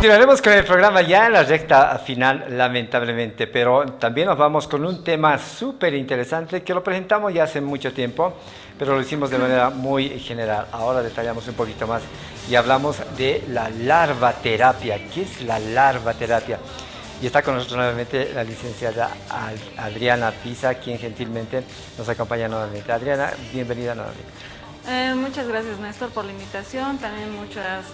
Continuaremos con el programa ya en la recta final, lamentablemente, pero también nos vamos con un tema súper interesante que lo presentamos ya hace mucho tiempo, pero lo hicimos de manera muy general. Ahora detallamos un poquito más y hablamos de la larvaterapia. ¿Qué es la larvaterapia? Y está con nosotros nuevamente la licenciada Adriana Pisa, quien gentilmente nos acompaña nuevamente. Adriana, bienvenida nuevamente. Muchas gracias, Néstor, por la invitación. También muchas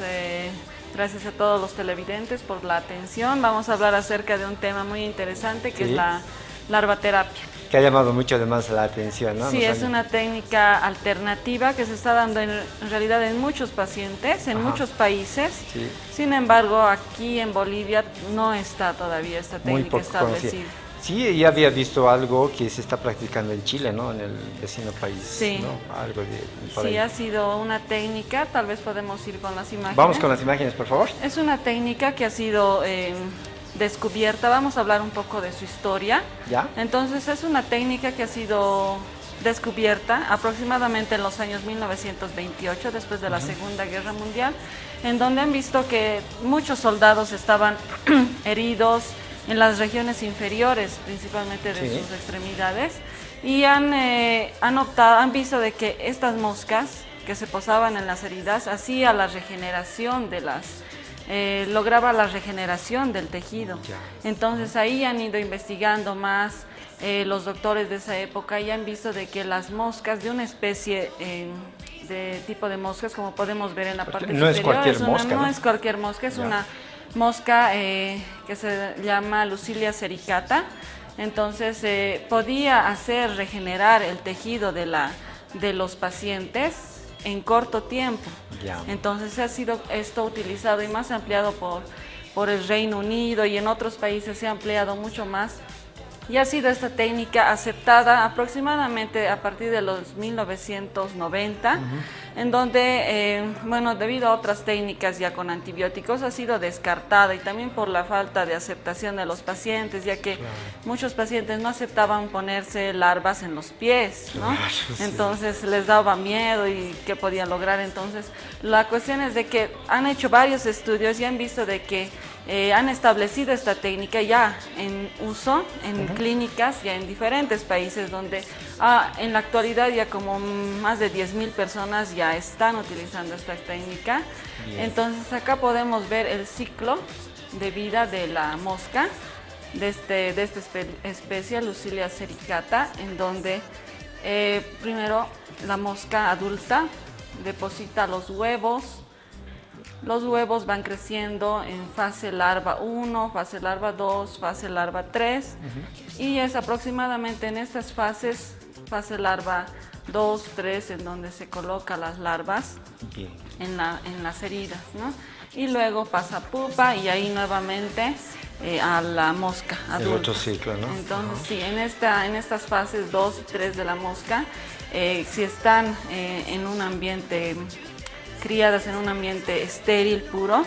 gracias a todos los televidentes por la atención. Vamos a hablar acerca de un tema muy interesante que es la larvaterapia. Que ha llamado mucho además la atención, ¿no? Sí, es una técnica alternativa que se está dando en realidad en muchos pacientes, en muchos países. Sí. Sin embargo, aquí en Bolivia no está todavía esta técnica establecida. Sí, ya había visto algo que se está practicando en Chile, ¿no? En el vecino país, sí. ¿no? Algo por ahí. Ha sido una técnica, tal vez podemos ir con las imágenes. Vamos con las imágenes, por favor. Es una técnica que ha sido descubierta, vamos a hablar un poco de su historia. ¿Ya? Entonces es una técnica que ha sido descubierta aproximadamente en los años 1928, después de la Segunda Guerra Mundial, en donde han visto que muchos soldados estaban heridos en las regiones inferiores, principalmente de sus extremidades, y han visto de que estas moscas que se posaban en las heridas hacía la regeneración de lograba la regeneración del tejido. Entonces ahí han ido investigando más los doctores de esa época y han visto de que las moscas de una especie de tipo de moscas, como podemos ver en la parte superior, es cualquier mosca, no es cualquier mosca, es una mosca que se llama Lucilia sericata. Entonces podía hacer regenerar el tejido de los pacientes en corto tiempo. Entonces ha sido esto utilizado y más ampliado por el Reino Unido, y en otros países se ha ampliado mucho más. Y ha sido esta técnica aceptada aproximadamente a partir de los 1990, en donde, debido a otras técnicas ya con antibióticos, ha sido descartada, y también por la falta de aceptación de los pacientes, ya que muchos pacientes no aceptaban ponerse larvas en los pies, ¿no? Entonces les daba miedo y qué podían lograr. Entonces la cuestión es de que han hecho varios estudios y han visto de que han establecido esta técnica ya en uso en clínicas ya en diferentes países, donde en la actualidad ya como más de 10.000 personas ya están utilizando esta técnica. Entonces acá podemos ver el ciclo de vida de la mosca, de esta especie Lucilia sericata, en donde primero la mosca adulta deposita los huevos. Los huevos van creciendo en fase larva 1, fase larva 2, fase larva 3, y es aproximadamente en estas fases, fase larva 2, 3, en donde se colocan las larvas en las heridas, ¿no? Y luego pasa pupa y ahí nuevamente a la mosca adulta. El otro ciclo, ¿no? Entonces sí, en estas fases 2 y 3 de la mosca, si están en un ambiente criadas en un ambiente estéril puro,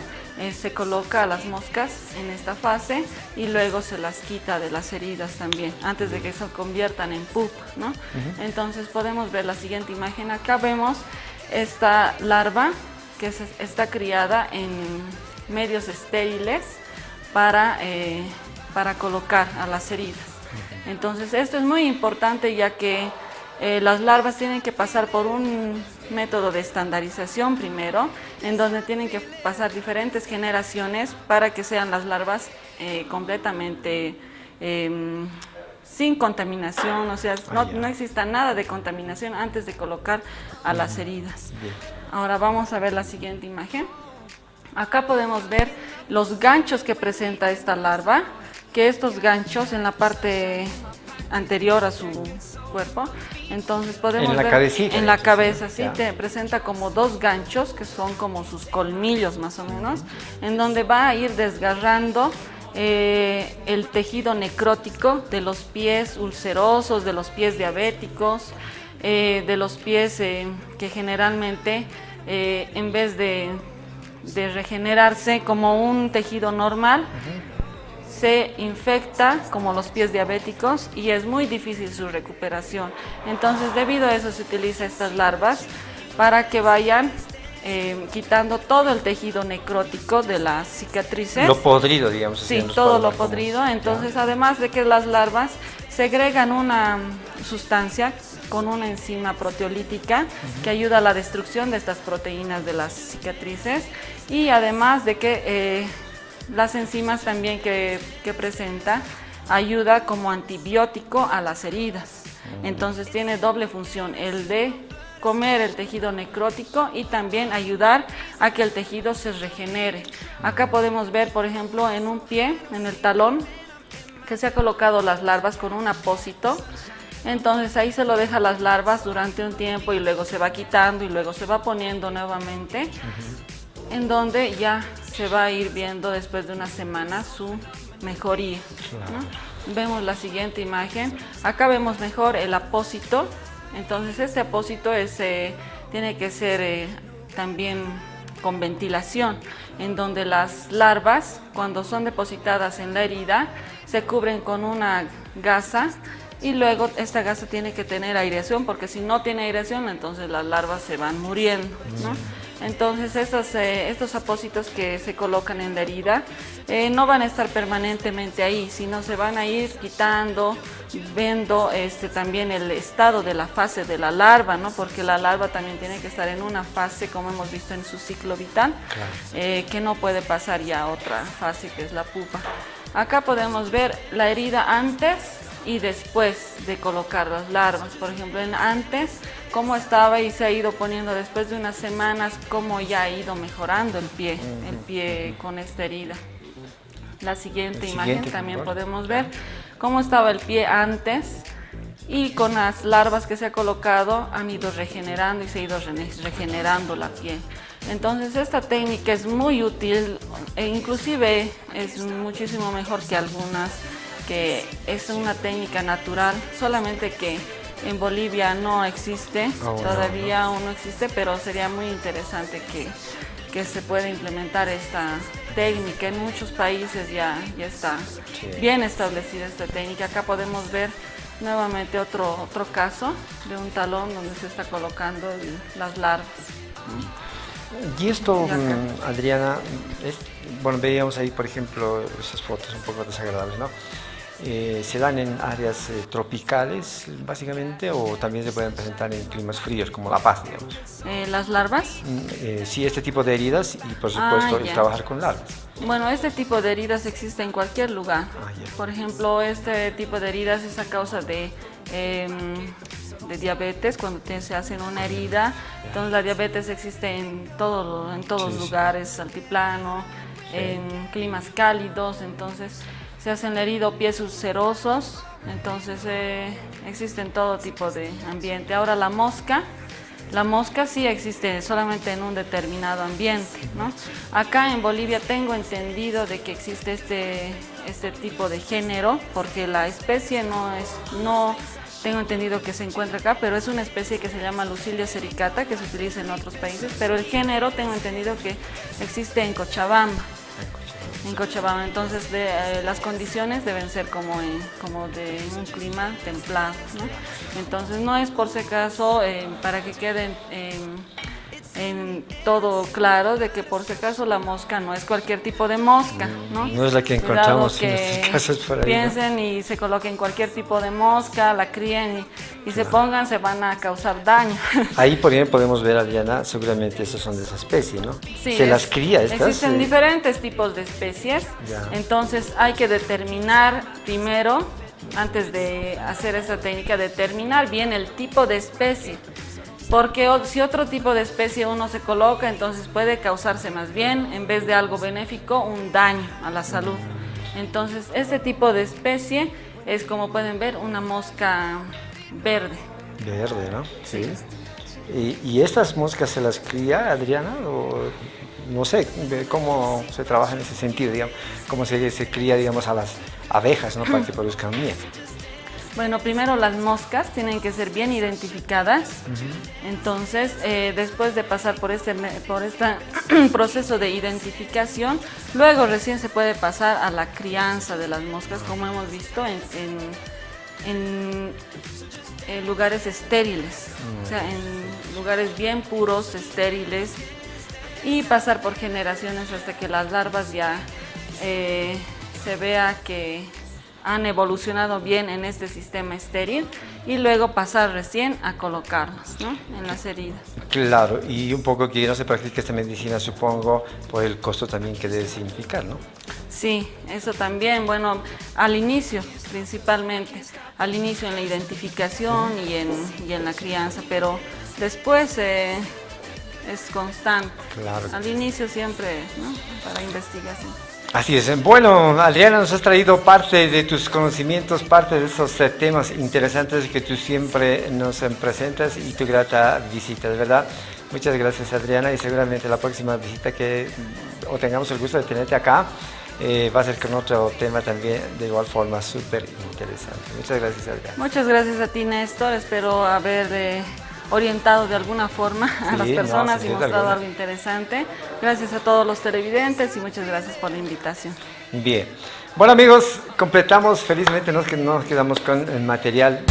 se coloca a las moscas en esta fase y luego se las quita de las heridas también, antes de que se conviertan en pupa, ¿no? Entonces podemos ver la siguiente imagen. Acá vemos esta larva que está criada en medios estériles para colocar a las heridas. Entonces esto es muy importante, ya que las larvas tienen que pasar por un método de estandarización primero, en donde tienen que pasar diferentes generaciones para que sean las larvas completamente sin contaminación, o sea, no exista nada de contaminación antes de colocar a las heridas. Ahora vamos a ver la siguiente imagen. Acá podemos ver los ganchos que presenta esta larva, que estos ganchos en la parte anterior a su cuerpo, entonces podemos ver en la cabeza, sí, te presenta como dos ganchos que son como sus colmillos más o menos, en donde va a ir desgarrando el tejido necrótico de los pies ulcerosos, de los pies diabéticos, de los pies que generalmente en vez de regenerarse como un tejido normal, se infecta como los pies diabéticos y es muy difícil su recuperación. Entonces, debido a eso se utiliza estas larvas para que vayan quitando todo el tejido necrótico de las cicatrices. Lo podrido, digamos. Sí, todo lo podrido. Entonces, además de que las larvas segregan una sustancia con una enzima proteolítica que ayuda a la destrucción de estas proteínas de las cicatrices, y además de que las enzimas también que presenta ayuda como antibiótico a las heridas. Entonces tiene doble función, el de comer el tejido necrótico y también ayudar a que el tejido se regenere. Acá podemos ver, por ejemplo, en un pie, en el talón, que se ha colocado las larvas con un apósito. Entonces ahí se lo deja las larvas durante un tiempo y luego se va quitando y luego se va poniendo nuevamente, en donde ya se va a ir viendo después de una semana su mejoría, ¿no? Vemos la siguiente imagen. Acá vemos mejor el apósito. Entonces este apósito tiene que ser también con ventilación, en donde las larvas, cuando son depositadas en la herida, se cubren con una gasa, y luego esta gasa tiene que tener aireación, porque si no tiene aireación, entonces las larvas se van muriendo, ¿no? Entonces estos apósitos que se colocan en la herida no van a estar permanentemente ahí, sino se van a ir quitando, viendo también el estado de la fase de la larva, ¿no? Porque la larva también tiene que estar en una fase, como hemos visto en su ciclo vital, que no puede pasar ya a otra fase, que es la pupa. Acá podemos ver la herida antes y después de colocar las larvas. Por ejemplo, en antes, cómo estaba y se ha ido poniendo después de unas semanas, cómo ya ha ido mejorando el pie con esta herida. La siguiente imagen también podemos ver cómo estaba el pie antes, y con las larvas que se ha colocado han ido regenerando y se ha ido regenerando la piel. Entonces esta técnica es muy útil e inclusive es muchísimo mejor que algunas, que es una técnica natural, solamente que en Bolivia no existe, todavía aún no existe, pero sería muy interesante que se pueda implementar esta técnica. En muchos países ya está bien establecida esta técnica. Acá podemos ver nuevamente otro caso de un talón donde se está colocando las larvas. Y esto, Adriana, bueno, veíamos ahí, por ejemplo, esas fotos un poco desagradables, ¿no? ¿Se dan en áreas tropicales, básicamente, o también se pueden presentar en climas fríos, como La Paz, digamos? ¿Las larvas? Sí, este tipo de heridas y, por supuesto, el trabajar con larvas. Bueno, este tipo de heridas existe en cualquier lugar. Por ejemplo, este tipo de heridas es a causa de diabetes, cuando se hacen una herida. Entonces la diabetes existe en todos lugares, altiplano, en climas cálidos, entonces se hacen la herida, pies ulcerosos, entonces existen todo tipo de ambiente. Ahora la mosca sí existe solamente en un determinado ambiente, ¿no? Acá en Bolivia tengo entendido de que existe este tipo de género, porque la especie no tengo entendido que se encuentra acá, pero es una especie que se llama Lucilia sericata, que se utiliza en otros países, pero el género tengo entendido que existe en Cochabamba. Entonces las condiciones deben ser como de un clima templado, ¿no? Entonces no es por si acaso, para que queden en todo claro, de que por si acaso la mosca no es cualquier tipo de mosca, ¿no? No es la que encontramos en nuestras casas por ahí, piensen, ¿no? Y se coloquen cualquier tipo de mosca, la críen y se pongan, se van a causar daño. Ahí, por ejemplo, podemos ver, Adriana, seguramente estos son de esa especie, ¿no? Sí, ¿Se las cría estas? Existen diferentes tipos de especies, entonces hay que determinar primero, antes de hacer esta técnica, determinar bien el tipo de especie. Porque si otro tipo de especie uno se coloca, entonces puede causarse más bien, en vez de algo benéfico, un daño a la salud. Entonces, este tipo de especie es, como pueden ver, una mosca verde. Verde, ¿no? Sí. ¿Y estas moscas se las cría, Adriana? O no sé cómo se trabaja en ese sentido, digamos, cómo se cría, digamos, a las abejas, ¿no? Para que produzcan miel. Bueno, primero las moscas tienen que ser bien identificadas. Entonces, después de pasar por este proceso de identificación, luego recién se puede pasar a la crianza de las moscas, como hemos visto en lugares estériles, o sea, en lugares bien puros, estériles, y pasar por generaciones hasta que las larvas ya se vea que han evolucionado bien en este sistema estéril y luego pasar recién a colocarlos, ¿no?, en las heridas. Claro, y un poco que no se practica esta medicina, supongo, por el costo también que debe significar, ¿no? Sí, eso también, bueno, al inicio principalmente, al inicio en la identificación y en la crianza, pero después es constante. Claro. Al inicio siempre, ¿no?, para investigación. Así es. Bueno, Adriana, nos has traído parte de tus conocimientos, parte de esos temas interesantes que tú siempre nos presentas y tu grata visita, de verdad. Muchas gracias, Adriana, y seguramente la próxima visita que o tengamos el gusto de tenerte acá va a ser con otro tema también de igual forma súper interesante. Muchas gracias, Adriana. Muchas gracias a ti, Néstor. Espero haber orientado de alguna forma a las personas y mostrado algo interesante. Gracias a todos los televidentes y muchas gracias por la invitación. Bien. Bueno, amigos, completamos felizmente, nos quedamos con el material